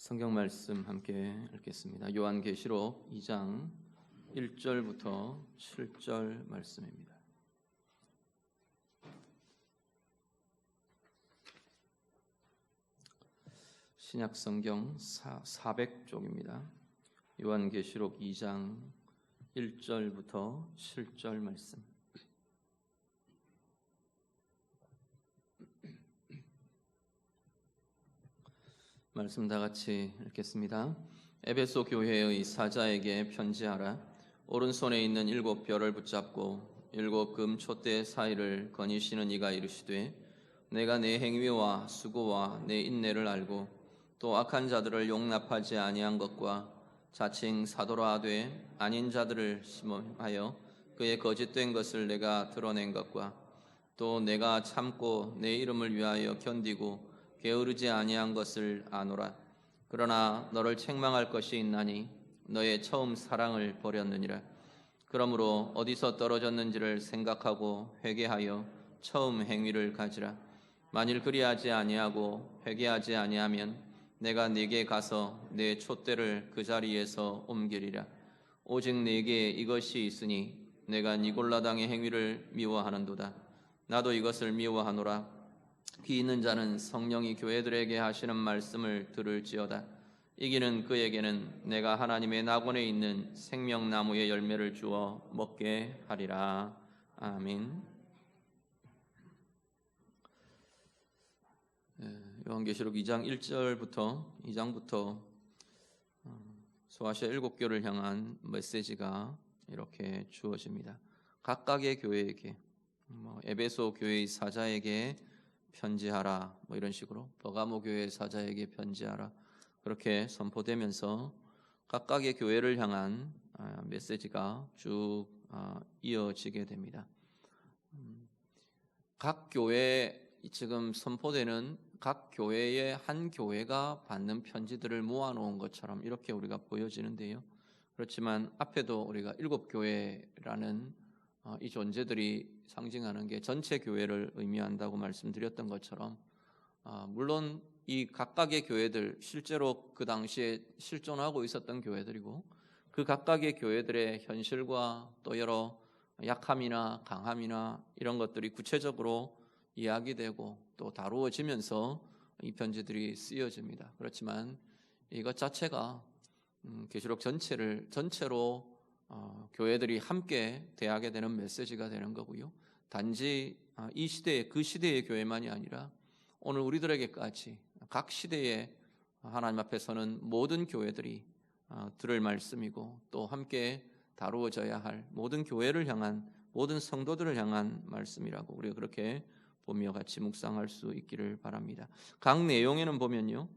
성경 말씀 함께 읽겠습니다. 요한계시록 2장 1절부터 7절 말씀입니다. 신약 성경 400쪽입니다. 요한계시록 2장 1절부터 7절 말씀. 말씀 다 같이 읽겠습니다. 에베소 교회의 사자에게 편지하라. 오른손에 있는 7 별을 붙잡고 7 금 촛대 사이를 거니시는 이가 이르시되, 내가 내 행위와 수고와 내 인내를 알고 또 악한 자들을 용납하지 아니한 것과 자칭 사도라 하되 아닌 자들을 심하여 그의 거짓된 것을 내가 드러낸 것과 또 내가 참고 내 이름을 위하여 견디고 게으르지 아니한 것을 아노라. 그러나 너를 책망할 것이 있나니 너의 처음 사랑을 버렸느니라. 그러므로 어디서 떨어졌는지를 생각하고 회개하여 처음 행위를 가지라. 만일 그리하지 아니하고 회개하지 아니하면 내가 네게 가서 내 촛대를 그 자리에서 옮기리라. 오직 네게 이것이 있으니 내가 니골라당의 행위를 미워하는도다. 나도 이것을 미워하노라. 귀 있는 자는 성령이 교회들에게 하시는 말씀을 들을지어다. 이기는 그에게는 내가 하나님의 낙원에 있는 생명나무의 열매를 주어 먹게 하리라. 아멘. 요한계시록 2장 2장부터 소아시아 7교를 향한 메시지가 이렇게 주어집니다. 각각의 교회에게, 에베소 교회의 사자에게 편지하라, 이런 식으로 버가모 교회 사자에게 편지하라, 그렇게 선포되면서 각각의 교회를 향한 메시지가 쭉 이어지게 됩니다. 각 교회, 지금 선포되는 각 교회의 한 교회가 받는 편지들을 모아놓은 것처럼 이렇게 우리가 보여지는데요. 그렇지만 앞에도 우리가 7교회라는 이 존재들이 상징하는 게 전체 교회를 의미한다고 말씀드렸던 것처럼, 물론 이 각각의 교회들 실제로 그 당시에 실존하고 있었던 교회들이고, 그 각각의 교회들의 현실과 또 여러 약함이나 강함이나 이런 것들이 구체적으로 이야기되고 또 다루어지면서 이 편지들이 쓰여집니다. 그렇지만 이것 자체가 계시록 전체로 교회들이 함께 대하게 되는 메시지가 되는 거고요. 단지 이 시대의 그 시대의 교회만이 아니라 오늘 우리들에게까지 각 시대에 하나님 앞에 서는 모든 교회들이 들을 말씀이고 또 함께 다루어져야 할 모든 교회를 향한, 모든 성도들을 향한 말씀이라고 우리가 그렇게 보며 같이 묵상할 수 있기를 바랍니다. 각 내용에는 보면요,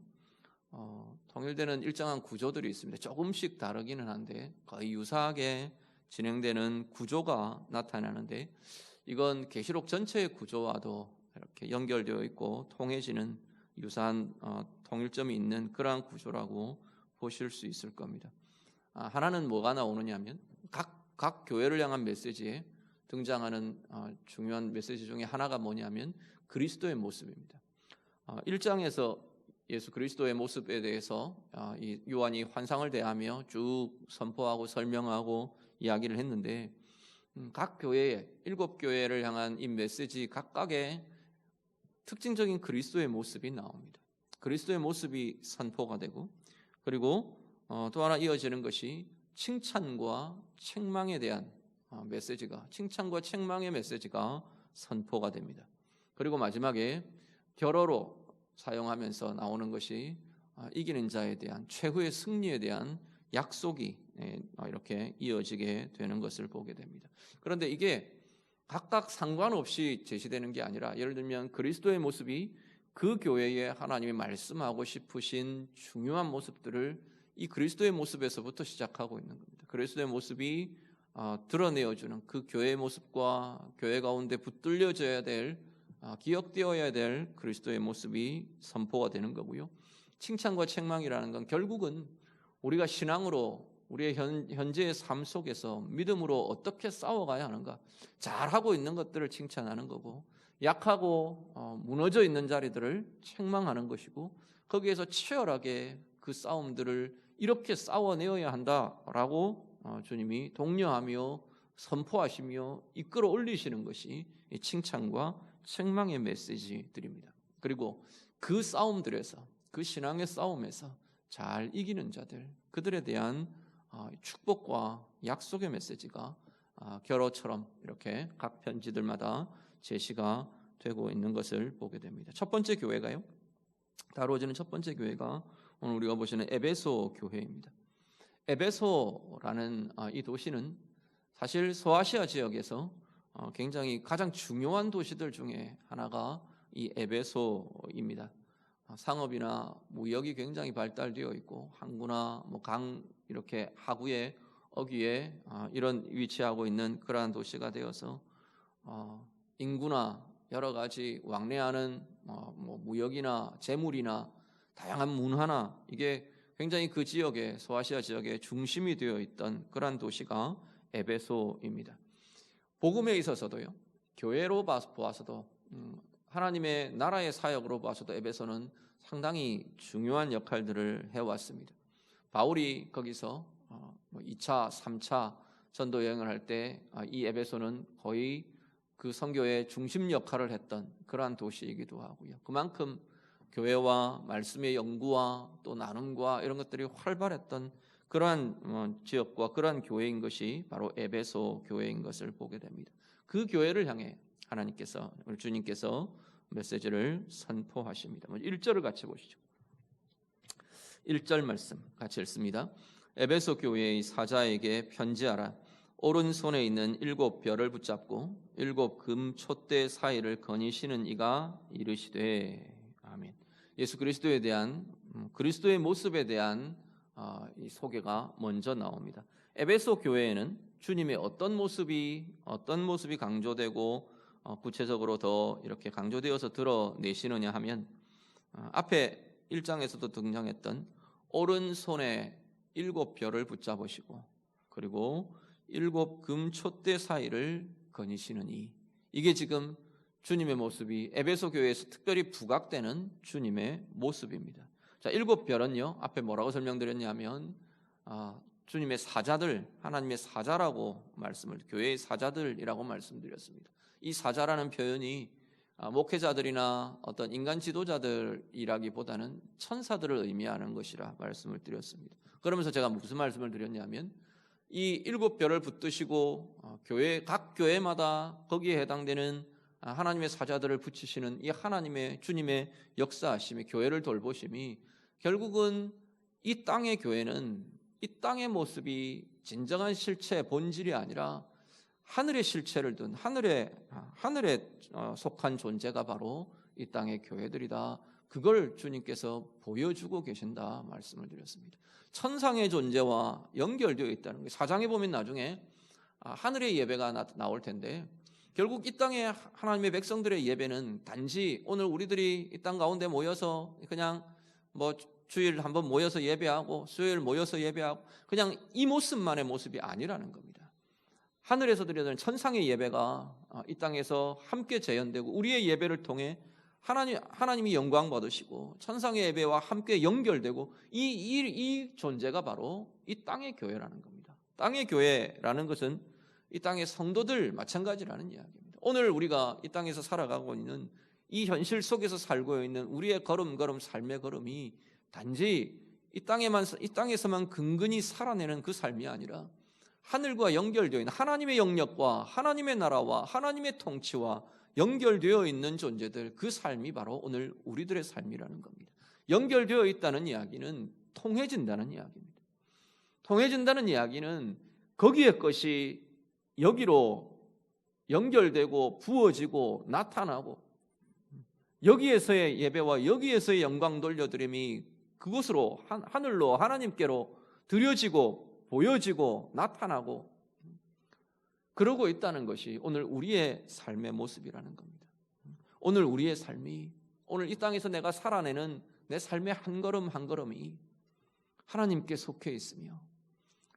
통일되는 일정한 구조들이 있습니다. 조금씩 다르기는 한데 거의 유사하게 진행되는 구조가 나타나는데, 이건 계시록 전체의 구조와도 이렇게 연결되어 있고 통해지는 유사한 통일점이 있는 그러한 구조라고 보실 수 있을 겁니다. 하나는 뭐가 나오느냐 하면 각 교회를 향한 메시지에 등장하는 중요한 메시지 중에 하나가 뭐냐면 그리스도의 모습입니다. 1장에서 예수 그리스도의 모습에 대해서 이 요한이 환상을 대하며 쭉 선포하고 설명하고 이야기를 했는데, 각 교회에 7교회를 향한 이 메시지 각각의 특징적인 그리스도의 모습이 나옵니다. 그리스도의 모습이 선포가 되고, 그리고 또 하나 이어지는 것이 칭찬과 책망에 대한 메시지가, 칭찬과 책망의 메시지가 선포가 됩니다. 그리고 마지막에 결어로 사용하면서 나오는 것이 이기는 자에 대한, 최후의 승리에 대한 약속이 이렇게 이어지게 되는 것을 보게 됩니다. 그런데 이게 각각 상관없이 제시되는 게 아니라, 예를 들면 그리스도의 모습이 그 교회에 하나님이 말씀하고 싶으신 중요한 모습들을 이 그리스도의 모습에서부터 시작하고 있는 겁니다. 그리스도의 모습이 드러내어주는 그 교회의 모습과 교회 가운데 붙들려져야 될, 기억되어야 될 그리스도의 모습이 선포가 되는 거고요. 칭찬과 책망이라는 건 결국은 우리가 신앙으로 우리의 현재의 삶 속에서 믿음으로 어떻게 싸워가야 하는가, 잘하고 있는 것들을 칭찬하는 거고, 약하고 무너져 있는 자리들을 책망하는 것이고, 거기에서 치열하게 그 싸움들을 이렇게 싸워내어야 한다라고 주님이 독려하며 선포하시며 이끌어 올리시는 것이 칭찬과 책망의 메시지들입니다. 그리고 그 싸움들에서, 그 신앙의 싸움에서 잘 이기는 자들, 그들에 대한 축복과 약속의 메시지가 결어처럼 이렇게 각 편지들마다 제시가 되고 있는 것을 보게 됩니다. 첫 번째 교회가요, 다루어지는 첫 번째 교회가 오늘 우리가 보시는 에베소 교회입니다. 에베소라는 이 도시는 사실 소아시아 지역에서 굉장히 가장 중요한 도시들 중에 하나가 이 에베소입니다. 상업이나 무역이 굉장히 발달되어 있고 항구나 강 이렇게 하구에 어귀에 이런 위치하고 있는 그러한 도시가 되어서 인구나 여러 가지 왕래하는 무역이나 재물이나 다양한 문화나 이게 굉장히 그 지역에 소아시아 지역의 중심이 되어 있던 그러한 도시가 에베소입니다. 복음에 있어서도요, 교회로 보아서도 하나님의 나라의 사역으로 봐서도 에베소는 상당히 중요한 역할들을 해왔습니다. 바울이 거기서 2차, 3차 전도 여행을 할 때 이 에베소는 거의 그 선교의 중심 역할을 했던 그러한 도시이기도 하고요. 그만큼 교회와 말씀의 연구와 또 나눔과 이런 것들이 활발했던 그러한 지역과 그러한 교회인 것이 바로 에베소 교회인 것을 보게 됩니다. 그 교회를 향해 하나님께서, 우리 주님께서 메시지를 선포하십니다. 1절을 같이 보시죠. 1절 말씀 같이 읽습니다. 에베소 교회의 사자에게 편지하라. 오른손에 있는 7별을 붙잡고 7 금 촛대 사이를 거니시는 이가 이르시되. 아멘. 예수 그리스도에 대한, 그리스도의 모습에 대한 이 소개가 먼저 나옵니다. 에베소 교회에는 주님의 어떤 모습이 강조되고 구체적으로 더 이렇게 강조되어서 드러내시느냐 하면, 앞에 1장에서도 등장했던 오른손에 7별을 붙잡으시고 그리고 7 금 촛대 사이를 거니시느니, 이게 지금 주님의 모습이 에베소 교회에서 특별히 부각되는 주님의 모습입니다. 자, 7별은요, 앞에 뭐라고 설명드렸냐면 주님의 사자들, 하나님의 사자라고 교회의 사자들이라고 말씀드렸습니다. 이 사자라는 표현이 목회자들이나 어떤 인간 지도자들이라기보다는 천사들을 의미하는 것이라 말씀을 드렸습니다. 그러면서 제가 무슨 말씀을 드렸냐면, 이 7별을 붙드시고 각 교회마다 거기에 해당되는 하나님의 사자들을 붙이시는 이 하나님의, 주님의 역사하심이, 교회를 돌보심이 결국은 이 땅의 교회는, 이 땅의 모습이 진정한 실체, 본질이 아니라 하늘의 실체를 둔 하늘에 속한 존재가 바로 이 땅의 교회들이다. 그걸 주님께서 보여주고 계신다 말씀을 드렸습니다. 천상의 존재와 연결되어 있다는 거예요. 4장에 보면 나중에 하늘의 예배가 나올 텐데, 결국 이 땅의 하나님의 백성들의 예배는 단지 오늘 우리들이 이 땅 가운데 모여서 그냥 주일 한번 모여서 예배하고 수요일 모여서 예배하고 그냥 이 모습만의 모습이 아니라는 겁니다. 하늘에서 드려지는 천상의 예배가 이 땅에서 함께 재현되고 우리의 예배를 통해 하나님이 영광 받으시고 천상의 예배와 함께 연결되고 이 존재가 바로 이 땅의 교회라는 겁니다. 땅의 교회라는 것은 이 땅의 성도들 마찬가지라는 이야기입니다. 오늘 우리가 이 땅에서 살아가고 있는 이 현실 속에서 살고 있는 우리의 걸음걸음 삶의 걸음이 단지 이 땅에서만 근근히 살아내는 그 삶이 아니라 하늘과 연결되어 있는 하나님의 영역과 하나님의 나라와 하나님의 통치와 연결되어 있는 존재들, 그 삶이 바로 오늘 우리들의 삶이라는 겁니다. 연결되어 있다는 이야기는 통해진다는 이야기입니다. 통해진다는 이야기는 거기에 것이 여기로 연결되고 부어지고 나타나고 여기에서의 예배와 여기에서의 영광 돌려드림이 그곳으로 하늘로 하나님께로 드려지고 보여지고 나타나고 그러고 있다는 것이 오늘 우리의 삶의 모습이라는 겁니다. 오늘 우리의 삶이, 오늘 이 땅에서 내가 살아내는 내 삶의 한 걸음 한 걸음이 하나님께 속해 있으며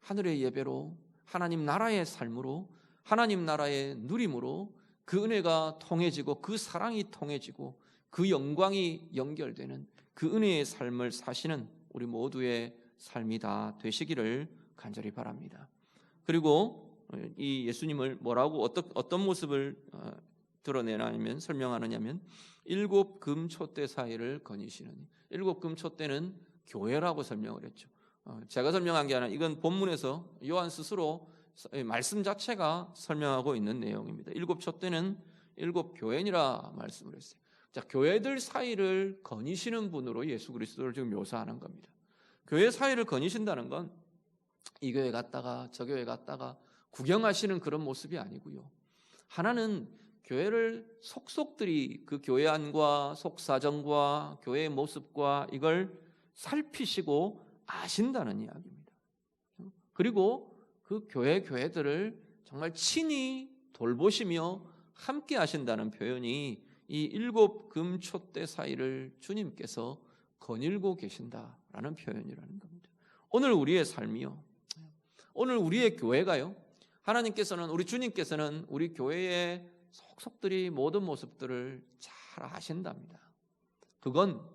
하늘의 예배로, 하나님 나라의 삶으로, 하나님 나라의 누림으로 그 은혜가 통해지고 그 사랑이 통해지고 그 영광이 연결되는 그 은혜의 삶을 사시는 우리 모두의 삶이 다 되시기를 간절히 바랍니다. 그리고 이 예수님을 뭐라고 어떤 모습을 드러내냐면 설명하느냐면 일곱 금촛대 사이를 거니시는, 일곱 금촛대는 교회라고 설명을 했죠. 제가 설명한 게 아니라 이건 본문에서 요한 스스로 말씀 자체가 설명하고 있는 내용입니다. 일곱 촛대는 일곱 교회니라 말씀을 했어요. 자, 교회들 사이를 거니시는 분으로 예수 그리스도를 지금 묘사하는 겁니다. 교회 사이를 거니신다는 건 이 교회 갔다가 저 교회 갔다가 구경하시는 그런 모습이 아니고요. 하나는 교회를 속속들이 그 교회 안과 속사정과 교회의 모습과 이걸 살피시고 아신다는 이야기입니다. 그리고 그 교회들을 정말 친히 돌보시며 함께 하신다는 표현이 이 일곱 금촛대 사이를 주님께서 거닐고 계신다라는 표현이라는 겁니다. 오늘 우리의 삶이요, 오늘 우리의 교회가요, 하나님께서는, 우리 주님께서는 우리 교회의 속속들이 모든 모습들을 잘 아신답니다. 그건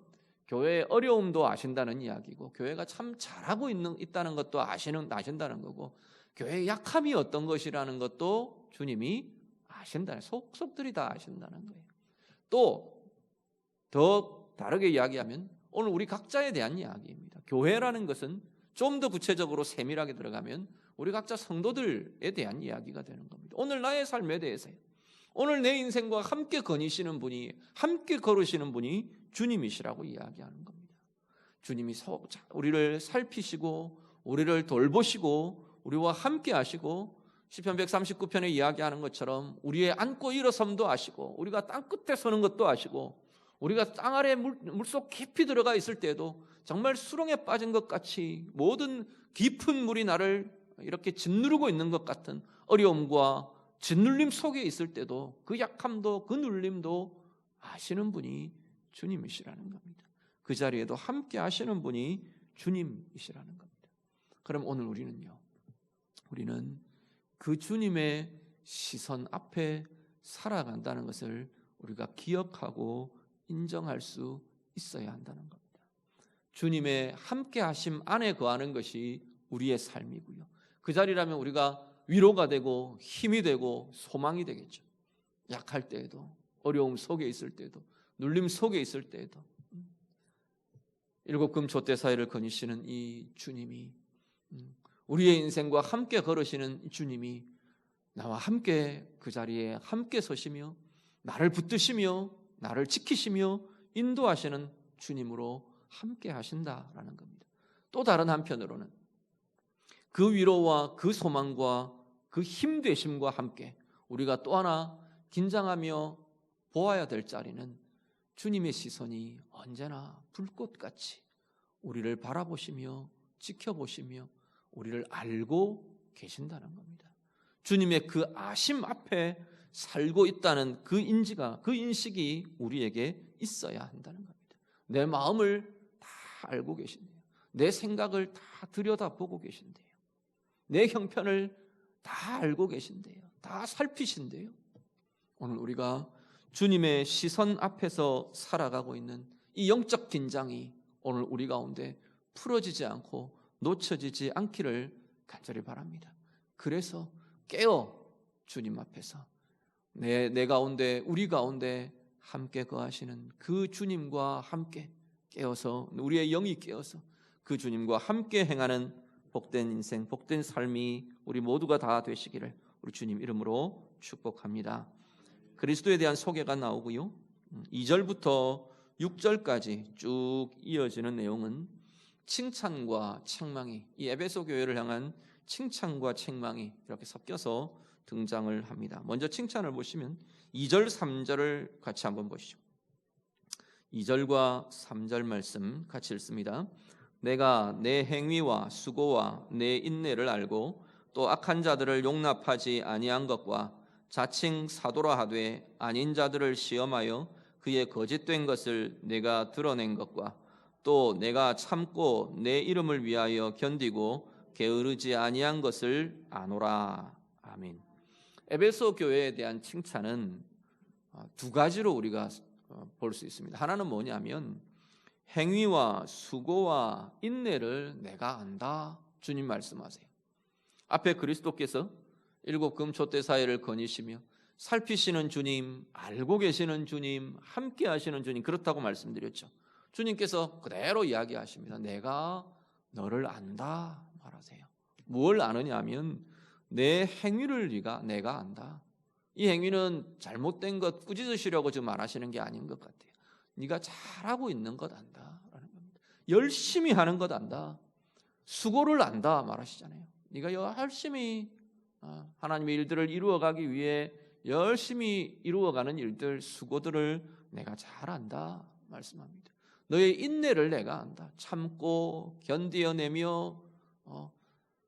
교회의 어려움도 아신다는 이야기고, 교회가 참 잘하고 있다는 것도 아신다는 거고, 교회의 약함이 어떤 것이라는 것도 주님이 아신다는, 속속들이 다 아신다는 거예요. 또 더 다르게 이야기하면 오늘 우리 각자에 대한 이야기입니다. 교회라는 것은 좀 더 구체적으로 세밀하게 들어가면 우리 각자 성도들에 대한 이야기가 되는 겁니다. 오늘 나의 삶에 대해서요, 오늘 내 인생과 함께 거니시는 분이, 함께 걸으시는 분이 주님이시라고 이야기하는 겁니다. 주님이 우리를 살피시고 우리를 돌보시고 우리와 함께 하시고, 시편 139편에 이야기하는 것처럼 우리의 앉고 일어섬도 아시고, 우리가 땅끝에 서는 것도 아시고, 우리가 땅 아래 물속 깊이 들어가 있을 때도 정말 수렁에 빠진 것 같이 모든 깊은 물이 나를 이렇게 짓누르고 있는 것 같은 어려움과 짓눌림 속에 있을 때도 그 약함도 그 눌림도 아시는 분이 주님이시라는 겁니다. 그 자리에도 함께 하시는 분이 주님이시라는 겁니다. 그럼 오늘 우리는 그 주님의 시선 앞에 살아간다는 것을 우리가 기억하고 인정할 수 있어야 한다는 겁니다. 주님의 함께 하심 안에 거하는 것이 우리의 삶이고요, 그 자리라면 우리가 위로가 되고 힘이 되고 소망이 되겠죠. 약할 때에도, 어려움 속에 있을 때도, 눌림 속에 있을 때에도 일곱 금촛대 사이를 거니시는 이 주님이, 우리의 인생과 함께 걸으시는 이 주님이 나와 함께 그 자리에 함께 서시며 나를 붙드시며 나를 지키시며 인도하시는 주님으로 함께 하신다라는 겁니다. 또 다른 한편으로는 그 위로와 그 소망과 그 힘되심과 함께 우리가 또 하나 긴장하며 보아야 될 자리는 주님의 시선이 언제나 불꽃같이 우리를 바라보시며 지켜보시며 우리를 알고 계신다는 겁니다. 주님의 그 아심 앞에 살고 있다는 그 인식이 우리에게 있어야 한다는 겁니다. 내 마음을 다 알고 계신대요. 내 생각을 다 들여다보고 계신대요. 내 형편을 다 알고 계신대요. 다 살피신대요. 오늘 우리가 주님의 시선 앞에서 살아가고 있는 이 영적 긴장이 오늘 우리 가운데 풀어지지 않고 놓쳐지지 않기를 간절히 바랍니다. 그래서 깨어 주님 앞에서 내 가운데, 우리 가운데 함께 거하시는 그 주님과 함께 깨어서, 우리의 영이 깨어서 그 주님과 함께 행하는 복된 인생, 복된 삶이 우리 모두가 다 되시기를 우리 주님 이름으로 축복합니다. 그리스도에 대한 소개가 나오고요, 2절부터 6절까지 쭉 이어지는 내용은 칭찬과 책망이, 이 에베소 교회를 향한 칭찬과 책망이 이렇게 섞여서 등장을 합니다. 먼저 칭찬을 보시면 2절, 3절을 같이 한번 보시죠. 2절과 3절 말씀 같이 읽습니다. 내가 내 행위와 수고와 내 인내를 알고 또 악한 자들을 용납하지 아니한 것과 자칭 사도라 하되 아닌 자들을 시험하여 그의 거짓된 것을 내가 드러낸 것과 또 내가 참고 내 이름을 위하여 견디고 게으르지 아니한 것을 아노라. 아멘. 에베소 교회에 대한 칭찬은 두 가지로 우리가 볼 수 있습니다. 하나는 뭐냐면 행위와 수고와 인내를 내가 안다. 주님 말씀하세요. 앞에 그리스도께서 일곱 금촛대 사이를 거니시며 살피시는 주님, 알고 계시는 주님, 함께 하시는 주님, 그렇다고 말씀드렸죠. 주님께서 그대로 이야기하십니다. 내가 너를 안다 말하세요. 뭘 아느냐 하면 내 행위를 내가 안다. 이 행위는 잘못된 것 꾸짖으시려고 지금 말하시는 게 아닌 것 같아요. 네가 잘하고 있는 것 안다라는 겁니다. 열심히 하는 것 안다. 수고를 안다 말하시잖아요. 네가 열심히 하나님의 일들을 이루어가기 위해 열심히 이루어가는 일들, 수고들을 내가 잘 안다 말씀합니다. 너의 인내를 내가 안다. 참고 견디어내며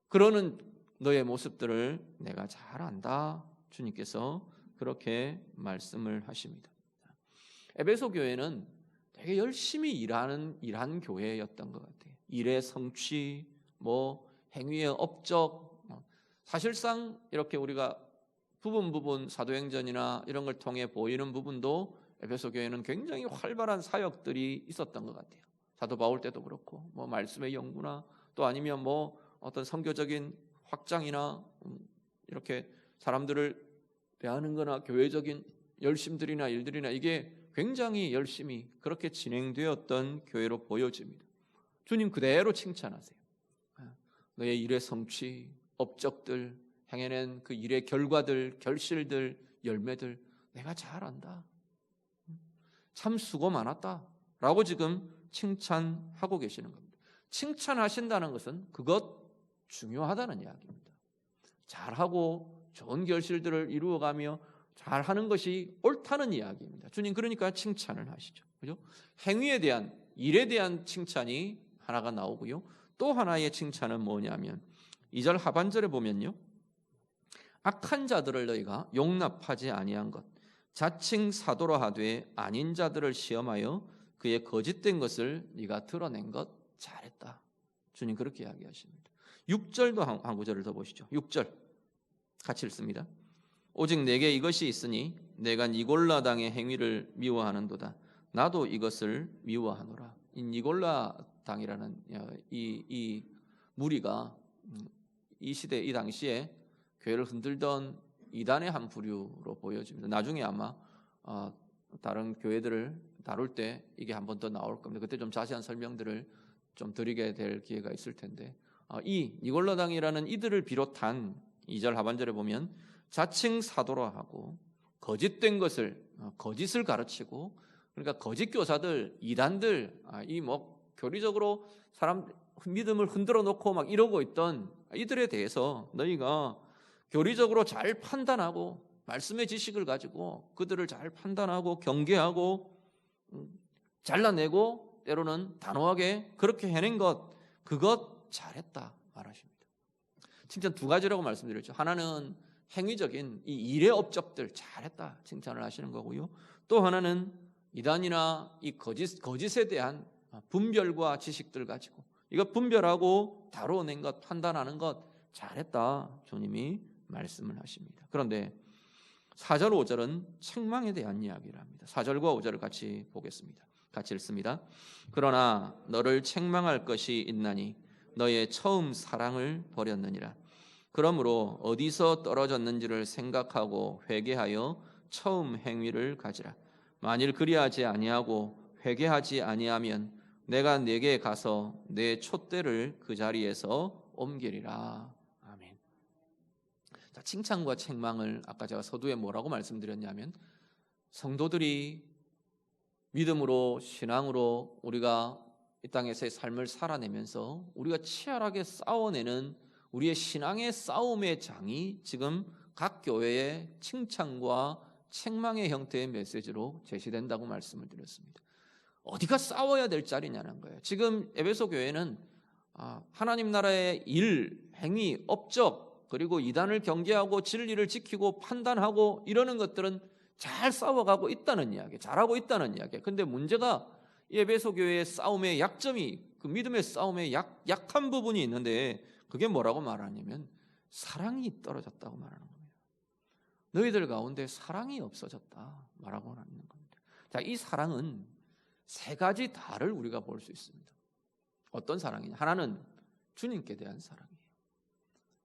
그러는 너의 모습들을 내가 잘 안다. 주님께서 그렇게 말씀을 하십니다. 에베소 교회는 되게 열심히 일한 교회였던 것 같아요. 일의 성취, 행위의 업적, 사실상 이렇게 우리가 부분 사도행전이나 이런 걸 통해 보이는 부분도 에베소 교회는 굉장히 활발한 사역들이 있었던 것 같아요. 사도 바울 때도 그렇고, 말씀의 연구나 또 아니면 어떤 선교적인 확장이나 이렇게 사람들을 대하는 거나 교회적인 열심들이나 일들이나 이게 굉장히 열심히 그렇게 진행되었던 교회로 보여집니다. 주님 그대로 칭찬하세요. 너의 일의 성취, 업적들, 행해낸 그 일의 결과들, 결실들, 열매들 내가 잘 안다. 참 수고 많았다 라고 지금 칭찬하고 계시는 겁니다. 칭찬하신다는 것은 그것 중요하다는 이야기입니다. 잘하고 좋은 결실들을 이루어가며 잘하는 것이 옳다는 이야기입니다. 주님 그러니까 칭찬을 하시죠. 그죠? 행위에 대한, 일에 대한 칭찬이 하나가 나오고요. 또 하나의 칭찬은 뭐냐면 2절 하반절에 보면요. 악한 자들을 너희가 용납하지 아니한 것, 자칭 사도라 하되 아닌 자들을 시험하여 그의 거짓된 것을 네가 드러낸 것 잘했다. 주님 그렇게 이야기하십니다. 6절도 한 구절을 더 보시죠. 6절 같이 읽습니다. 오직 내게 이것이 있으니 내가 니골라 당의 행위를 미워하는도다. 나도 이것을 미워하노라. 이 니골라 당이라는 이 무리가 이 시대 이 당시에 교회를 흔들던 이단의 한 부류로 보여집니다. 나중에 아마 다른 교회들을 다룰 때 이게 한 번 더 나올 겁니다. 그때 좀 자세한 설명들을 좀 드리게 될 기회가 있을 텐데 이 니골라 당이라는 이들을 비롯한 2절 하반절에 보면 자칭 사도라 하고 거짓된 것을 거짓을 가르치고 그러니까 거짓 교사들 이단들 이 교리적으로 사람 믿음을 흔들어 놓고 막 이러고 있던 이들에 대해서 너희가 교리적으로 잘 판단하고 말씀의 지식을 가지고 그들을 잘 판단하고 경계하고 잘라내고 때로는 단호하게 그렇게 해낸 것 그것 잘했다 말하십니다. 칭찬 두 가지라고 말씀드렸죠. 하나는 행위적인 이 일의 업적들 잘했다 칭찬을 하시는 거고요. 또 하나는 이단이나 이 거짓에 대한 분별과 지식들 가지고 이거 분별하고 다뤄낸 것 판단하는 것 잘했다 주님이 말씀을 하십니다. 그런데 4절 5절은 책망에 대한 이야기를 합니다. 4절과 5절을 같이 보겠습니다. 같이 읽습니다. 그러나 너를 책망할 것이 있나니 너의 처음 사랑을 버렸느니라. 그러므로 어디서 떨어졌는지를 생각하고 회개하여 처음 행위를 가지라. 만일 그리하지 아니하고 회개하지 아니하면 내가 네게 가서 내 촛대를 그 자리에서 옮기리라. 아멘. 자, 칭찬과 책망을 아까 제가 서두에 뭐라고 말씀드렸냐면 성도들이 믿음으로 신앙으로 우리가 이 땅에서의 삶을 살아내면서 우리가 치열하게 싸워내는 우리의 신앙의 싸움의 장이 지금 각 교회의 칭찬과 책망의 형태의 메시지로 제시된다고 말씀을 드렸습니다. 어디가 싸워야 될 자리냐는 거예요. 지금 에베소 교회는 하나님 나라의 일, 행위, 업적 그리고 이단을 경계하고 진리를 지키고 판단하고 이러는 것들은 잘 싸워가고 있다는 이야기, 잘하고 있다는 이야기. 근데 문제가 이 에베소 교회의 싸움의 약점이 그 믿음의 싸움의 약한 부분이 있는데 그게 뭐라고 말하냐면 사랑이 떨어졌다고 말하는 겁니다. 너희들 가운데 사랑이 없어졌다 말하고 하는 겁니다. 자, 이 사랑은 세 가지 다를 우리가 볼 수 있습니다. 어떤 사랑이냐? 하나는 주님께 대한 사랑이에요.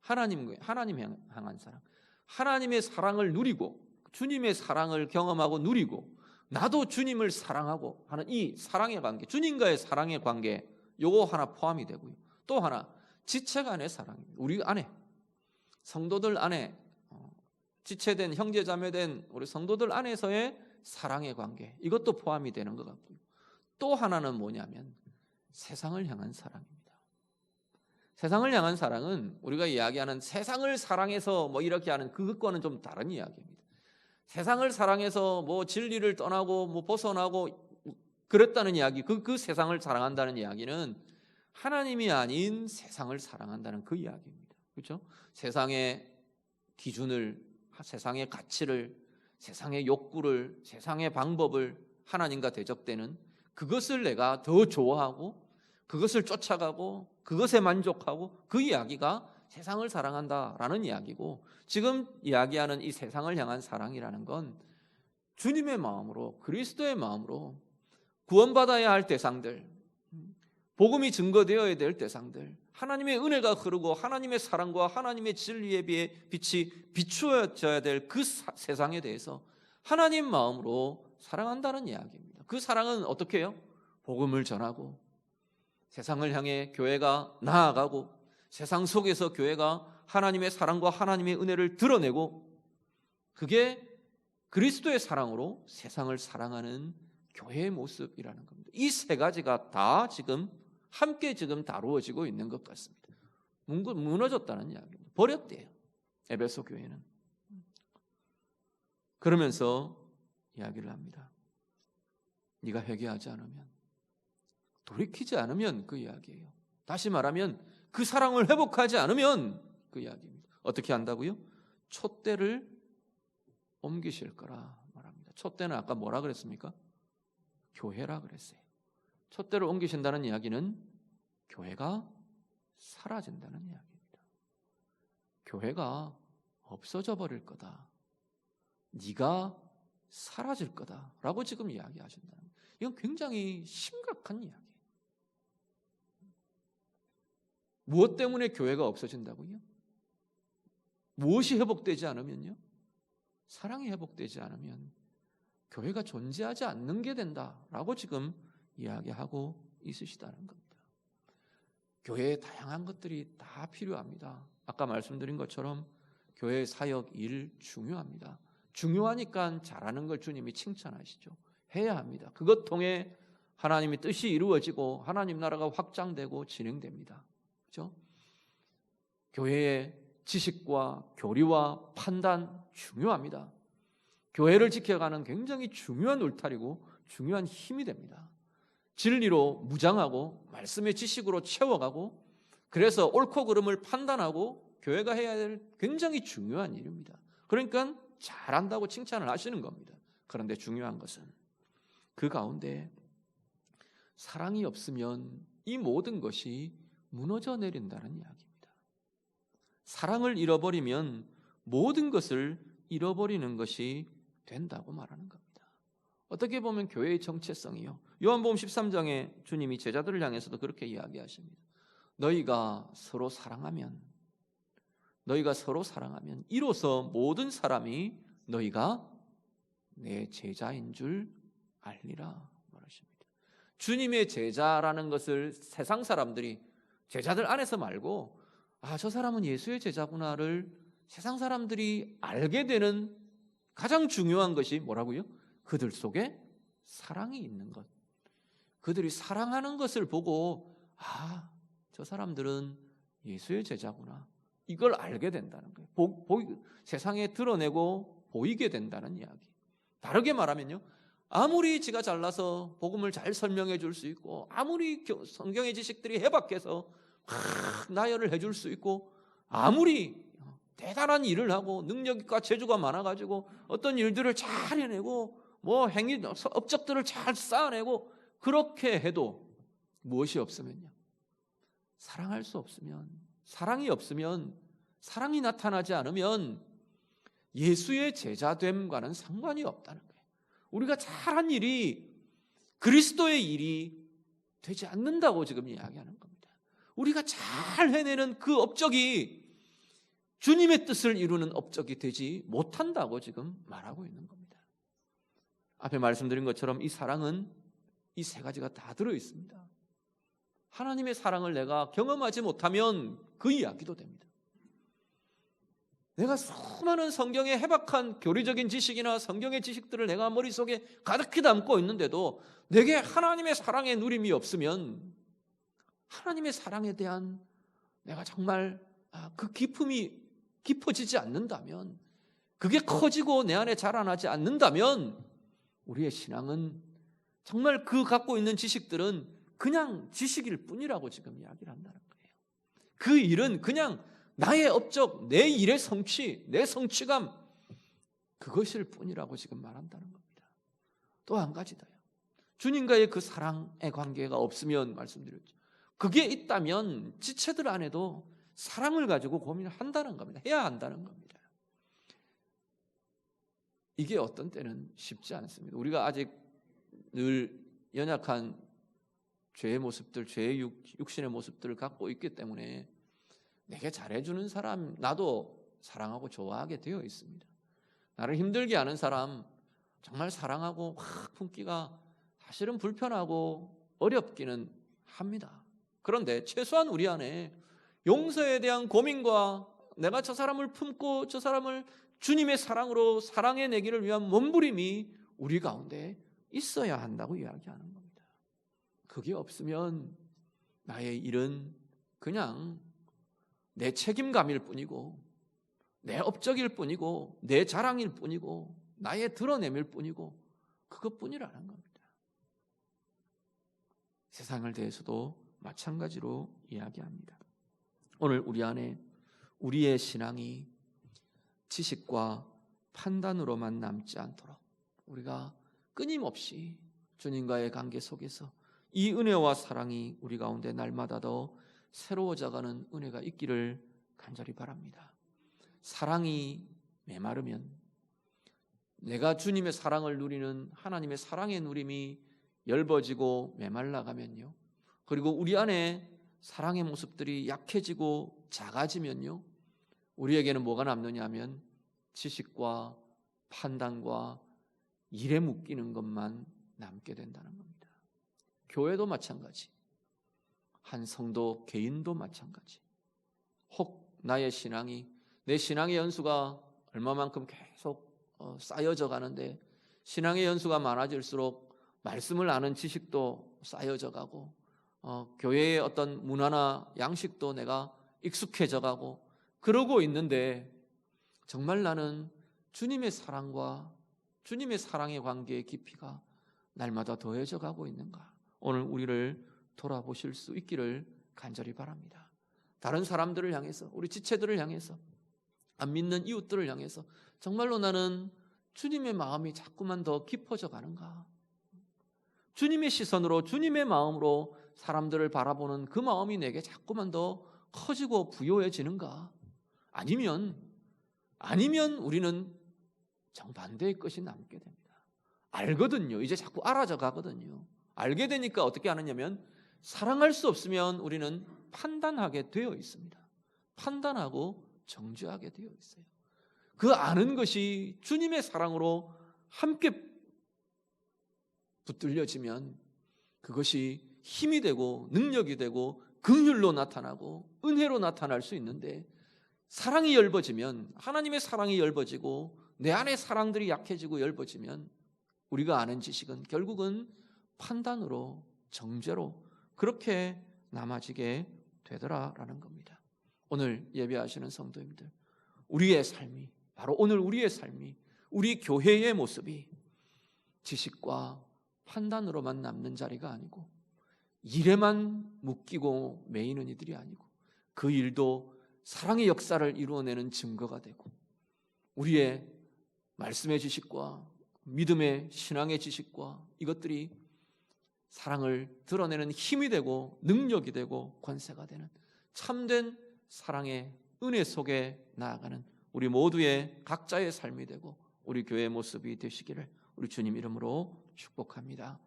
하나님 향한 사랑. 하나님의 사랑을 누리고 주님의 사랑을 경험하고 누리고 나도 주님을 사랑하고 하는 이 사랑의 관계, 주님과의 사랑의 관계, 요거 하나 포함이 되고요. 또 하나 지체 간의 사랑입니다. 우리 안에 성도들 안에 지체된 형제자매된 우리 성도들 안에서의 사랑의 관계, 이것도 포함이 되는 것 같고요. 또 하나는 뭐냐면 세상을 향한 사랑입니다. 세상을 향한 사랑은 우리가 이야기하는 세상을 사랑해서 뭐 이렇게 하는 그것과는 좀 다른 이야기입니다. 세상을 사랑해서 뭐 진리를 떠나고 뭐 벗어나고 그랬다는 이야기, 그 세상을 사랑한다는 이야기는 하나님이 아닌 세상을 사랑한다는 그 이야기입니다. 그렇죠? 세상의 기준을, 세상의 가치를, 세상의 욕구를, 세상의 방법을 하나님과 대적되는 그것을 내가 더 좋아하고 그것을 쫓아가고 그것에 만족하고 그 이야기가 세상을 사랑한다라는 이야기고, 지금 이야기하는 이 세상을 향한 사랑이라는 건 주님의 마음으로, 그리스도의 마음으로 구원받아야 할 대상들, 복음이 증거되어야 될 대상들, 하나님의 은혜가 흐르고 하나님의 사랑과 하나님의 진리에 비해 빛이 비추어져야 될 그 세상에 대해서 하나님 마음으로 사랑한다는 이야기입니다. 그 사랑은 어떻게 해요? 복음을 전하고 세상을 향해 교회가 나아가고 세상 속에서 교회가 하나님의 사랑과 하나님의 은혜를 드러내고, 그게 그리스도의 사랑으로 세상을 사랑하는 교회의 모습이라는 겁니다. 이 세 가지가 다 지금 함께 다루어지고 있는 것 같습니다. 무너졌다는 이야기입니다. 버렸대요, 에베소 교회는. 그러면서 이야기를 합니다. 네가 회개하지 않으면, 돌이키지 않으면, 그 이야기예요. 다시 말하면 그 사랑을 회복하지 않으면 그 이야기입니다. 어떻게 한다고요? 촛대를 옮기실 거라 말합니다. 촛대는 아까 뭐라 그랬습니까? 교회라 그랬어요. 촛대를 옮기신다는 이야기는 교회가 사라진다는 이야기입니다. 교회가 없어져 버릴 거다, 네가 사라질 거다라고 지금 이야기하신다는 거예요. 이건 굉장히 심각한 이야기예요. 무엇 때문에 교회가 없어진다고요? 무엇이 회복되지 않으면요? 사랑이 회복되지 않으면 교회가 존재하지 않는 게 된다라고 지금 이야기하고 있으시다는 겁니다. 교회에 다양한 것들이 다 필요합니다. 아까 말씀드린 것처럼 교회의 사역, 일 중요합니다. 중요하니까 잘하는 걸 주님이 칭찬하시죠. 해야 합니다. 그것 통해 하나님의 뜻이 이루어지고 하나님 나라가 확장되고 진행됩니다. 그렇죠? 교회의 지식과 교리와 판단 중요합니다. 교회를 지켜가는 굉장히 중요한 울타리고 중요한 힘이 됩니다. 진리로 무장하고 말씀의 지식으로 채워가고, 그래서 옳고 그름을 판단하고 교회가 해야 될 굉장히 중요한 일입니다. 그러니까 잘한다고 칭찬을 하시는 겁니다. 그런데 중요한 것은 그 가운데 사랑이 없으면 이 모든 것이 무너져 내린다는 이야기입니다. 사랑을 잃어버리면 모든 것을 잃어버리는 것이 된다고 말하는 겁니다. 어떻게 보면 교회의 정체성이요, 요한복음 13장에 주님이 제자들을 향해서도 그렇게 이야기하십니다. 너희가 서로 사랑하면 이로써 모든 사람이 너희가 내 제자인 줄 알리라 말하십니다. 주님의 제자라는 것을 세상 사람들이, 제자들 안에서 말고 저 사람은 예수의 제자구나를 세상 사람들이 알게 되는 가장 중요한 것이 뭐라고요? 그들 속에 사랑이 있는 것. 그들이 사랑하는 것을 보고 저 사람들은 예수의 제자구나, 이걸 알게 된다는 거예요. 세상에 드러내고 보이게 된다는 이야기. 다르게 말하면요, 아무리 지가 잘나서 복음을 잘 설명해 줄 수 있고, 아무리 성경의 지식들이 해박해서 나열을 해줄 수 있고, 아무리 대단한 일을 하고 능력과 재주가 많아가지고 어떤 일들을 잘 해내고 뭐 업적들을 잘 쌓아내고, 그렇게 해도 무엇이 없으면요, 사랑할 수 없으면, 사랑이 없으면, 사랑이 나타나지 않으면 예수의 제자됨과는 상관이 없다는 거예요. 우리가 잘한 일이 그리스도의 일이 되지 않는다고 지금 이야기하는 겁니다. 우리가 잘 해내는 그 업적이 주님의 뜻을 이루는 업적이 되지 못한다고 지금 말하고 있는 겁니다. 앞에 말씀드린 것처럼 이 사랑은 이 세 가지가 다 들어있습니다. 하나님의 사랑을 내가 경험하지 못하면 그 이야기도 됩니다. 내가 수많은 성경의 해박한 교리적인 지식이나 성경의 지식들을 내가 머릿속에 가득히 담고 있는데도 내게 하나님의 사랑의 누림이 없으면, 하나님의 사랑에 대한 내가 정말 그 기품이 깊어지지 않는다면, 그게 커지고 내 안에 자라나지 않는다면 우리의 신앙은 정말 그 갖고 있는 지식들은 그냥 지식일 뿐이라고 지금 이야기를 한다는 거예요. 그 일은 그냥 나의 업적, 내 일의 성취, 내 성취감, 그것일 뿐이라고 지금 말한다는 겁니다. 또 한 가지 더요. 주님과의 그 사랑의 관계가 없으면, 말씀드렸죠, 그게 있다면 지체들 안에도 사랑을 가지고 고민을 한다는 겁니다. 해야 한다는 겁니다. 이게 어떤 때는 쉽지 않습니다. 우리가 아직 늘 연약한 죄의 모습들, 죄의 육신의 모습들을 갖고 있기 때문에 내게 잘해주는 사람, 나도 사랑하고 좋아하게 되어 있습니다. 나를 힘들게 하는 사람 정말 사랑하고 확 품기가 사실은 불편하고 어렵기는 합니다. 그런데 최소한 우리 안에 용서에 대한 고민과 내가 저 사람을 품고 저 사람을 주님의 사랑으로 사랑해내기를 위한 몸부림이 우리 가운데 있어야 한다고 이야기하는 겁니다. 그게 없으면 나의 일은 그냥 내 책임감일 뿐이고, 내 업적일 뿐이고, 내 자랑일 뿐이고, 나의 드러냄일 뿐이고, 그것뿐이라는 겁니다. 세상을 대해서도 마찬가지로 이야기합니다. 오늘 우리 안에 우리의 신앙이 지식과 판단으로만 남지 않도록 우리가 끊임없이 주님과의 관계 속에서 이 은혜와 사랑이 우리 가운데 날마다 더 새로워져가는 은혜가 있기를 간절히 바랍니다. 사랑이 메마르면, 내가 주님의 사랑을 누리는 하나님의 사랑의 누림이 엷어지고 메말라가면요, 그리고 우리 안에 사랑의 모습들이 약해지고 작아지면요, 우리에게는 뭐가 남느냐 하면 지식과 판단과 일에 묶이는 것만 남게 된다는 겁니다. 교회도 마찬가지, 한 성도 개인도 마찬가지. 혹 나의 신앙이, 내 신앙의 연수가 얼마만큼 계속 쌓여져 가는데, 신앙의 연수가 많아질수록 말씀을 아는 지식도 쌓여져 가고, 교회의 어떤 문화나 양식도 내가 익숙해져 가고 그러고 있는데, 정말 나는 주님의 사랑과 주님의 사랑의 관계의 깊이가 날마다 더해져 가고 있는가? 오늘 우리를 돌아보실 수 있기를 간절히 바랍니다. 다른 사람들을 향해서, 우리 지체들을 향해서, 안 믿는 이웃들을 향해서 정말로 나는 주님의 마음이 자꾸만 더 깊어져 가는가? 주님의 시선으로, 주님의 마음으로 사람들을 바라보는 그 마음이 내게 자꾸만 더 커지고 부요해지는가? 아니면 우리는 정반대의 것이 남게 됩니다. 알거든요. 이제 자꾸 알아져 가거든요. 알게 되니까 어떻게 하느냐면, 사랑할 수 없으면 우리는 판단하게 되어 있습니다. 판단하고 정죄하게 되어 있어요. 그 아는 것이 주님의 사랑으로 함께 붙들려지면 그것이 힘이 되고 능력이 되고 긍휼로 나타나고 은혜로 나타날 수 있는데, 사랑이 엷어지면, 하나님의 사랑이 엷어지고 내 안의 사랑들이 약해지고 엷어지면 우리가 아는 지식은 결국은 판단으로, 정죄로 그렇게 남아지게 되더라라는 겁니다. 오늘 예배하시는 성도님들, 우리의 삶이, 바로 오늘 우리의 삶이, 우리 교회의 모습이 지식과 판단으로만 남는 자리가 아니고, 일에만 묶이고 매이는 이들이 아니고, 그 일도 사랑의 역사를 이루어내는 증거가 되고, 우리의 말씀의 지식과 믿음의 신앙의 지식과 이것들이 사랑을 드러내는 힘이 되고 능력이 되고 권세가 되는 참된 사랑의 은혜 속에 나아가는 우리 모두의 각자의 삶이 되고 우리 교회의 모습이 되시기를 우리 주님 이름으로 축복합니다.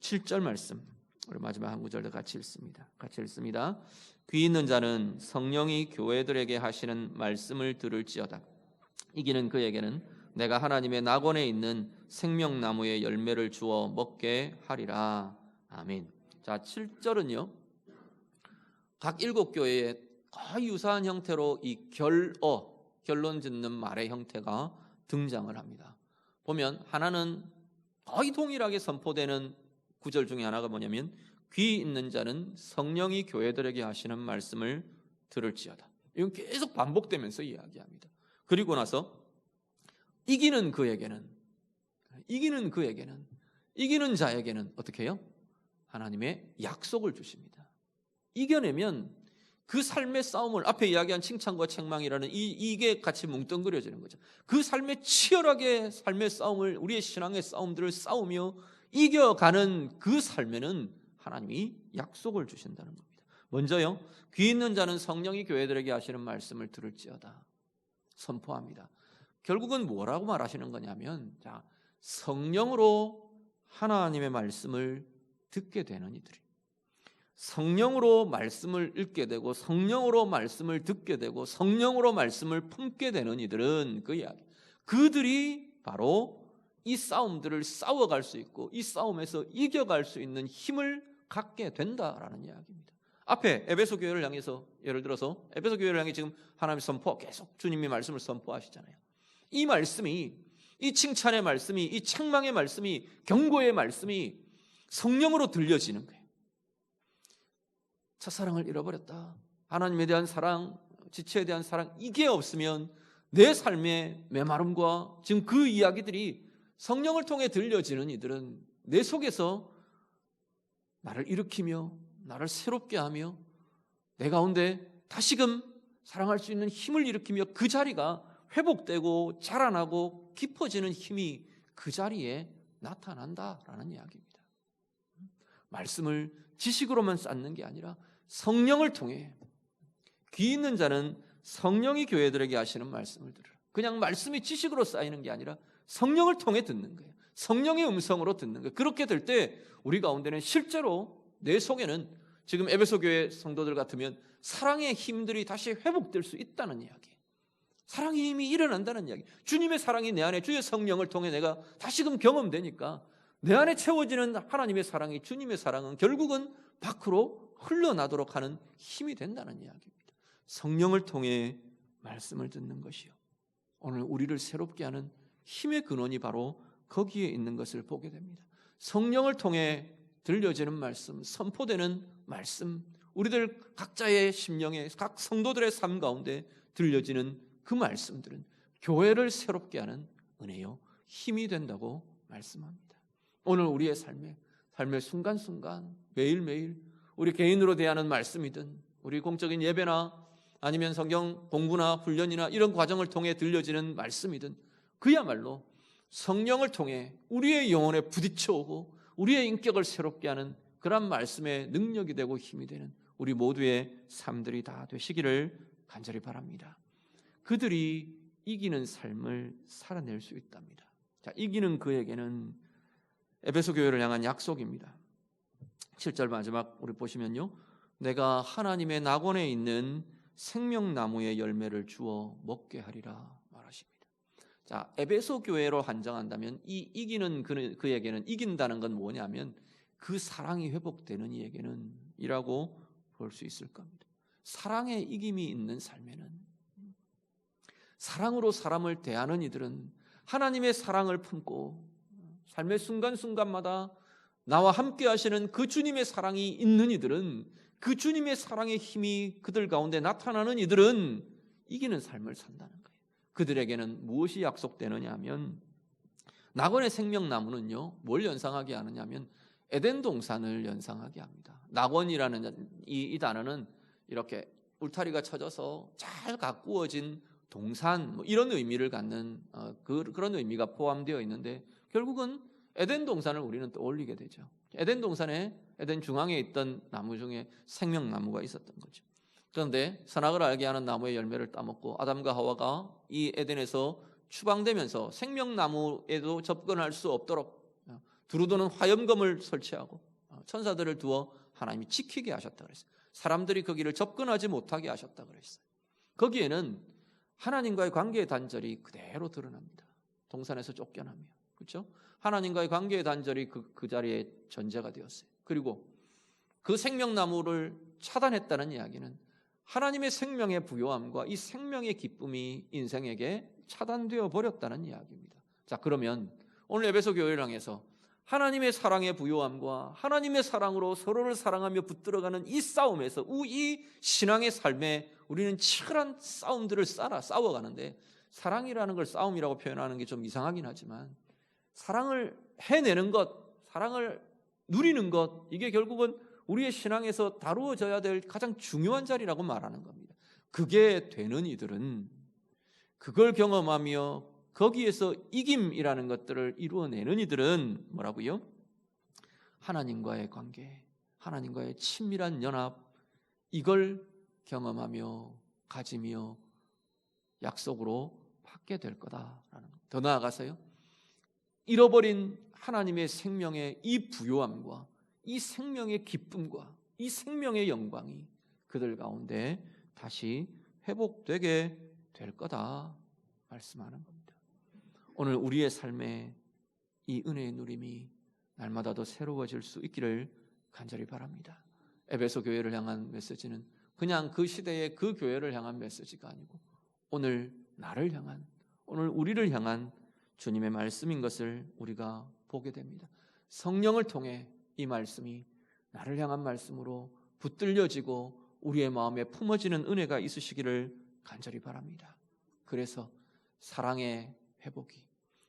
7절 말씀, 우리 마지막 한 구절 더 같이 읽습니다. 같이 읽습니다. 귀 있는 자는 성령이 교회들에게 하시는 말씀을 들을지어다. 이기는 그에게는 내가 하나님의 낙원에 있는 생명나무의 열매를 주어 먹게 하리라. 아멘. 자, 7절은요, 각 7교회에 거의 유사한 형태로 이 결론 짓는 말의 형태가 등장을 합니다. 보면 하나는 거의 동일하게 선포되는 구절 중에 하나가 뭐냐면 귀 있는 자는 성령이 교회들에게 하시는 말씀을 들을지어다. 이건 계속 반복되면서 이야기합니다. 그리고 나서 이기는 자에게는 어떻게 해요? 하나님의 약속을 주십니다. 이겨내면 그 삶의 싸움을, 앞에 이야기한 칭찬과 책망이라는 이게 같이 뭉뚱그려지는 거죠. 그 삶의 치열하게 삶의 싸움을, 우리의 신앙의 싸움들을 싸우며 이겨가는 그 삶에는 하나님이 약속을 주신다는 겁니다. 먼저요, 귀 있는 자는 성령이 교회들에게 하시는 말씀을 들을지어다 선포합니다. 결국은 뭐라고 말하시는 거냐면, 자, 성령으로 하나님의 말씀을 듣게 되는 이들이, 성령으로 말씀을 읽게 되고 성령으로 말씀을 듣게 되고 성령으로 말씀을 품게 되는 이들은, 그 이야기, 그들이 바로 이 싸움들을 싸워갈 수 있고 이 싸움에서 이겨갈 수 있는 힘을 갖게 된다라는 이야기입니다. 앞에 에베소 교회를 향해서, 예를 들어서 에베소 교회를 향해 지금 하나님의 선포, 계속 주님이 말씀을 선포하시잖아요. 이 말씀이, 이 칭찬의 말씀이, 이 책망의 말씀이, 경고의 말씀이 성령으로 들려지는 거예요. 첫사랑을 잃어버렸다, 하나님에 대한 사랑, 지체에 대한 사랑, 이게 없으면 내 삶의 메마름과 지금 그 이야기들이 성령을 통해 들려지는 이들은 내 속에서 나를 일으키며 나를 새롭게 하며 내 가운데 다시금 사랑할 수 있는 힘을 일으키며 그 자리가 회복되고 자라나고 깊어지는 힘이 그 자리에 나타난다라는 이야기입니다. 말씀을 지식으로만 쌓는 게 아니라 성령을 통해, 귀 있는 자는 성령이 교회들에게 하시는 말씀을 들으라. 그냥 말씀이 지식으로 쌓이는 게 아니라 성령을 통해 듣는 거예요. 성령의 음성으로 듣는 거예요. 그렇게 될 때 우리 가운데는 실제로 내 속에는, 지금 에베소 교회 성도들 같으면 사랑의 힘들이 다시 회복될 수 있다는 이야기, 사랑의 힘이 일어난다는 이야기, 주님의 사랑이 내 안에, 주의 성령을 통해 내가 다시금 경험되니까 내 안에 채워지는 하나님의 사랑이, 주님의 사랑은 결국은 밖으로 흘러나도록 하는 힘이 된다는 이야기입니다. 성령을 통해 말씀을 듣는 것이요, 오늘 우리를 새롭게 하는 힘의 근원이 바로 거기에 있는 것을 보게 됩니다. 성령을 통해 들려지는 말씀, 선포되는 말씀, 우리들 각자의 심령에, 각 성도들의 삶 가운데 들려지는 그 말씀들은 교회를 새롭게 하는 은혜요, 힘이 된다고 말씀합니다. 오늘 우리의 삶의 순간순간, 매일매일 우리 개인으로 대하는 말씀이든 우리 공적인 예배나 아니면 성경 공부나 훈련이나 이런 과정을 통해 들려지는 말씀이든 그야말로 성령을 통해 우리의 영혼에 부딪혀오고 우리의 인격을 새롭게 하는 그런 말씀의 능력이 되고 힘이 되는 우리 모두의 삶들이 다 되시기를 간절히 바랍니다. 그들이 이기는 삶을 살아낼 수 있답니다. 자, 이기는 그에게는 에베소 교회를 향한 약속입니다. 7절 마지막 우리 보시면요, 내가 하나님의 낙원에 있는 생명나무의 열매를 주어 먹게 하리라 말하십니다. 자, 에베소 교회로 한정한다면 이 이기는 그에게는, 이긴다는 건 뭐냐면 그 사랑이 회복되는 이에게는 이라고 볼 수 있을 겁니다. 사랑의 이김이 있는 삶에는, 사랑으로 사람을 대하는 이들은 하나님의 사랑을 품고 삶의 순간순간마다 나와 함께 하시는 그 주님의 사랑이 있는 이들은, 그 주님의 사랑의 힘이 그들 가운데 나타나는 이들은 이기는 삶을 산다는 거예요. 그들에게는 무엇이 약속되느냐 하면, 낙원의 생명나무는요, 뭘 연상하게 하느냐면 에덴 동산을 연상하게 합니다. 낙원이라는 이 단어는 이렇게 울타리가 쳐져서 잘 가꾸어진 동산, 이런 의미를 갖는 그런 의미가 포함되어 있는데, 결국은 에덴 동산을 우리는 떠올리게 되죠. 에덴 동산에, 에덴 중앙에 있던 나무 중에 생명나무가 있었던 거죠. 그런데 선악을 알게 하는 나무의 열매를 따먹고 아담과 하와가 이 에덴에서 추방되면서 생명나무에도 접근할 수 없도록 두루도는 화염검을 설치하고 천사들을 두어 하나님이 지키게 하셨다 그랬어요. 사람들이 거기를 접근하지 못하게 하셨다 그랬어요. 거기에는 하나님과의 관계의 단절이 그대로 드러납니다. 동산에서 쫓겨나며, 그렇죠? 하나님과의 관계의 단절이 그 자리에 전제가 되었어요. 그리고 그 생명나무를 차단했다는 이야기는 하나님의 생명의 부요함과 이 생명의 기쁨이 인생에게 차단되어 버렸다는 이야기입니다. 자, 그러면 오늘 에베소 교회를 향해서 하나님의 사랑의 부요함과 하나님의 사랑으로 서로를 사랑하며 붙들어가는 이 싸움에서 이 신앙의 삶에 우리는 치열한 싸움들을 싸워가는데, 사랑이라는 걸 싸움이라고 표현하는 게 좀 이상하긴 하지만 사랑을 해내는 것, 사랑을 누리는 것, 이게 결국은 우리의 신앙에서 다루어져야 될 가장 중요한 자리라고 말하는 겁니다. 그게 되는 이들은, 그걸 경험하며 거기에서 이김이라는 것들을 이루어내는 이들은 뭐라고요? 하나님과의 관계, 하나님과의 친밀한 연합, 이걸 경험하며 가지며 약속으로 받게 될 거다라는 것. 더 나아가서요, 잃어버린 하나님의 생명의 이 부요함과 이 생명의 기쁨과 이 생명의 영광이 그들 가운데 다시 회복되게 될 거다 말씀하는 겁니다. 오늘 우리의 삶에 이 은혜의 누림이 날마다 더 새로워질 수 있기를 간절히 바랍니다. 에베소 교회를 향한 메시지는 그냥 그 시대의 그 교회를 향한 메시지가 아니고 오늘 나를 향한, 오늘 우리를 향한 주님의 말씀인 것을 우리가 보게 됩니다. 성령을 통해 이 말씀이 나를 향한 말씀으로 붙들려지고 우리의 마음에 품어지는 은혜가 있으시기를 간절히 바랍니다. 그래서 사랑의 회복이,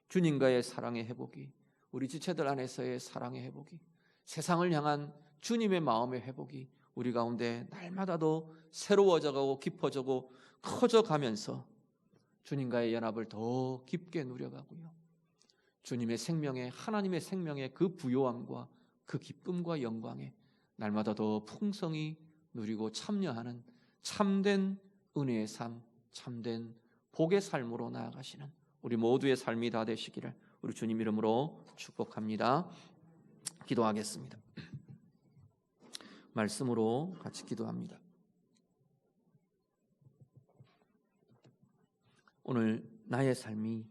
주님과의 사랑의 회복이, 우리 지체들 안에서의 사랑의 회복이, 세상을 향한 주님의 마음의 회복이 우리 가운데 날마다 더 새로워져가고 깊어지고 커져가면서 주님과의 연합을 더 깊게 누려가고요, 주님의 생명의, 하나님의 생명의 그 부요함과 그 기쁨과 영광에 날마다 더 풍성히 누리고 참여하는 참된 은혜의 삶, 참된 복의 삶으로 나아가시는 우리 모두의 삶이 다 되시기를 우리 주님 이름으로 축복합니다. 기도하겠습니다. 말씀으로 같이 기도합니다. 오늘 나의 삶이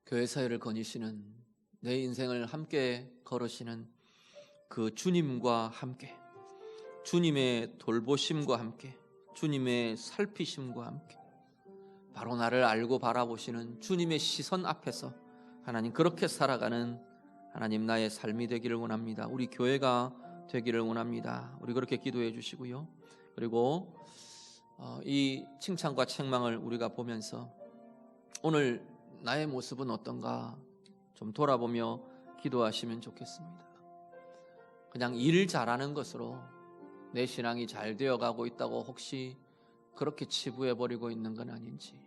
교회 사회를 거니시는, 내 인생을 함께 걸으시는 그 주님과 함께, 주님의 돌보심과 함께, 주님의 살피심과 함께, 바로 나를 알고 바라보시는 주님의 시선 앞에서 하나님 그렇게 살아가는 하나님 나의 삶이 되기를 원합니다. 우리 교회가 되기를 원합니다. 우리 그렇게 기도해 주시고요. 그리고 이 칭찬과 책망을 우리가 보면서 오늘 나의 모습은 어떤가 좀 돌아보며 기도하시면 좋겠습니다. 그냥 일 잘하는 것으로 내 신앙이 잘 되어가고 있다고 혹시 그렇게 치부해버리고 있는 건 아닌지,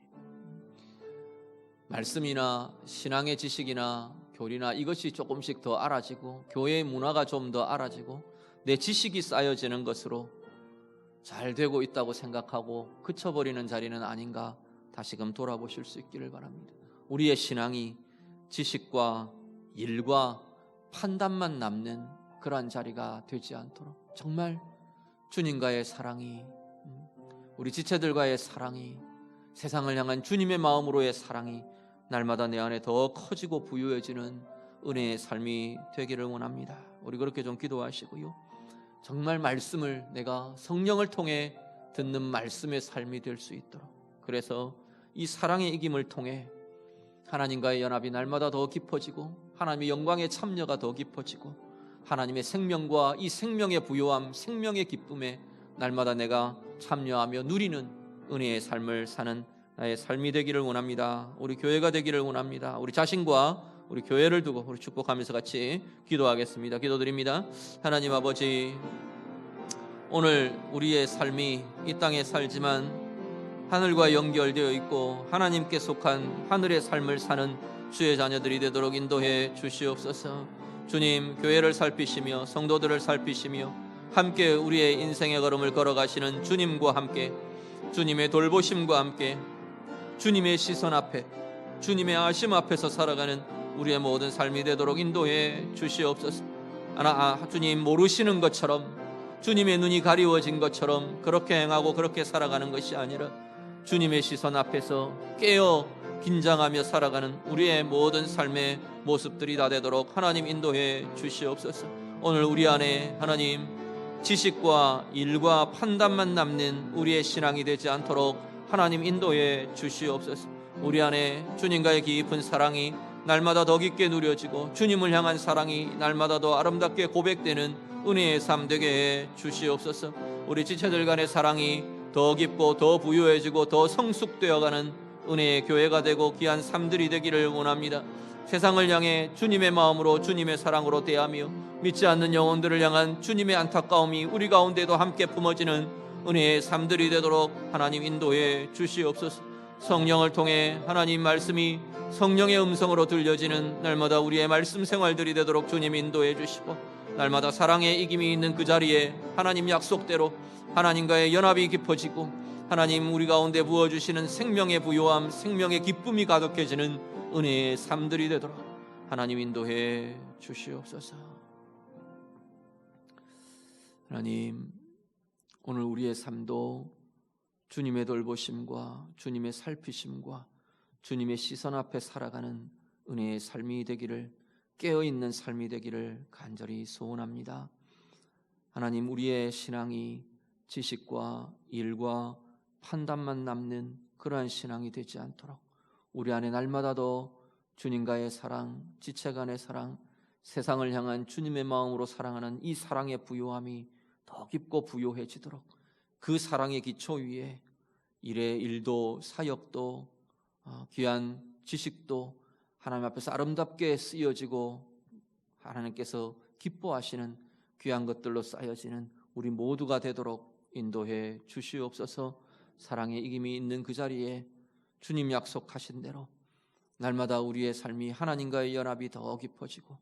말씀이나 신앙의 지식이나 교리나 이것이 조금씩 더 알아지고 교회의 문화가 좀 더 알아지고 내 지식이 쌓여지는 것으로 잘 되고 있다고 생각하고 그쳐버리는 자리는 아닌가 다시금 돌아보실 수 있기를 바랍니다. 우리의 신앙이 지식과 일과 판단만 남는 그러한 자리가 되지 않도록 정말 주님과의 사랑이, 우리 지체들과의 사랑이, 세상을 향한 주님의 마음으로의 사랑이 날마다 내 안에 더 커지고 부유해지는 은혜의 삶이 되기를 원합니다. 우리 그렇게 좀 기도하시고요, 정말 말씀을 내가 성령을 통해 듣는 말씀의 삶이 될 수 있도록, 그래서 이 사랑의 이김을 통해 하나님과의 연합이 날마다 더 깊어지고 하나님의 영광의 참여가 더 깊어지고 하나님의 생명과 이 생명의 부요함, 생명의 기쁨에 날마다 내가 참여하며 누리는 은혜의 삶을 사는 나의 삶이 되기를 원합니다. 우리 교회가 되기를 원합니다. 우리 자신과 우리 교회를 두고 우리 축복하면서 같이 기도하겠습니다. 기도드립니다. 하나님 아버지, 오늘 우리의 삶이 이 땅에 살지만 하늘과 연결되어 있고 하나님께 속한 하늘의 삶을 사는 주의 자녀들이 되도록 인도해 주시옵소서. 주님, 교회를 살피시며 성도들을 살피시며 함께 우리의 인생의 걸음을 걸어가시는 주님과 함께, 주님의 돌보심과 함께, 주님의 시선 앞에, 주님의 아심 앞에서 살아가는 우리의 모든 삶이 되도록 인도해 주시옵소서. 주님, 모르시는 것처럼, 주님의 눈이 가리워진 것처럼 그렇게 행하고 그렇게 살아가는 것이 아니라 주님의 시선 앞에서 깨어 긴장하며 살아가는 우리의 모든 삶의 모습들이 다 되도록 하나님 인도해 주시옵소서. 오늘 우리 안에 하나님 지식과 일과 판단만 남는 우리의 신앙이 되지 않도록 하나님 인도해 주시옵소서. 우리 안에 주님과의 깊은 사랑이 날마다 더 깊게 누려지고 주님을 향한 사랑이 날마다 더 아름답게 고백되는 은혜의 삶 되게 해 주시옵소서. 우리 지체들 간의 사랑이 더 깊고 더 부유해지고 더 성숙되어가는 은혜의 교회가 되고 귀한 삶들이 되기를 원합니다. 세상을 향해 주님의 마음으로 주님의 사랑으로 대하며 믿지 않는 영혼들을 향한 주님의 안타까움이 우리 가운데도 함께 품어지는 은혜의 삶들이 되도록 하나님 인도해 주시옵소서. 성령을 통해 하나님 말씀이 성령의 음성으로 들려지는 날마다 우리의 말씀 생활들이 되도록 주님 인도해 주시고, 날마다 사랑의 익임이 있는 그 자리에 하나님 약속대로 하나님과의 연합이 깊어지고 하나님 우리 가운데 부어주시는 생명의 부요함, 생명의 기쁨이 가득해지는 은혜의 삶들이 되도록 하나님 인도해 주시옵소서. 하나님, 오늘 우리의 삶도 주님의 돌보심과 주님의 살피심과 주님의 시선 앞에 살아가는 은혜의 삶이 되기를, 깨어있는 삶이 되기를 간절히 소원합니다. 하나님, 우리의 신앙이 지식과 일과 판단만 남는 그러한 신앙이 되지 않도록 우리 안에 날마다 더 주님과의 사랑, 지체 간의 사랑, 세상을 향한 주님의 마음으로 사랑하는 이 사랑의 부요함이 더 깊고 부요해지도록 그 사랑의 기초 위에 일의 일도 사역도 귀한 지식도 하나님 앞에서 아름답게 쓰여지고 하나님께서 기뻐하시는 귀한 것들로 쌓여지는 우리 모두가 되도록 인도해 주시옵소서. 사랑의 이김이 있는 그 자리에 주님 약속하신 대로 날마다 우리의 삶이 하나님과의 연합이 더 깊어지고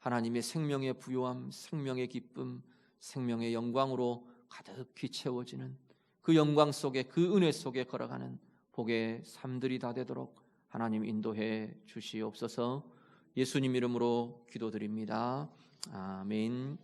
하나님의 생명의 부요함, 생명의 기쁨, 생명의 영광으로 가득히 채워지는 그 영광 속에, 그 은혜 속에 걸어가는 복의 삶들이 다 되도록 하나님 인도해 주시옵소서. 예수님 이름으로 기도드립니다. 아멘.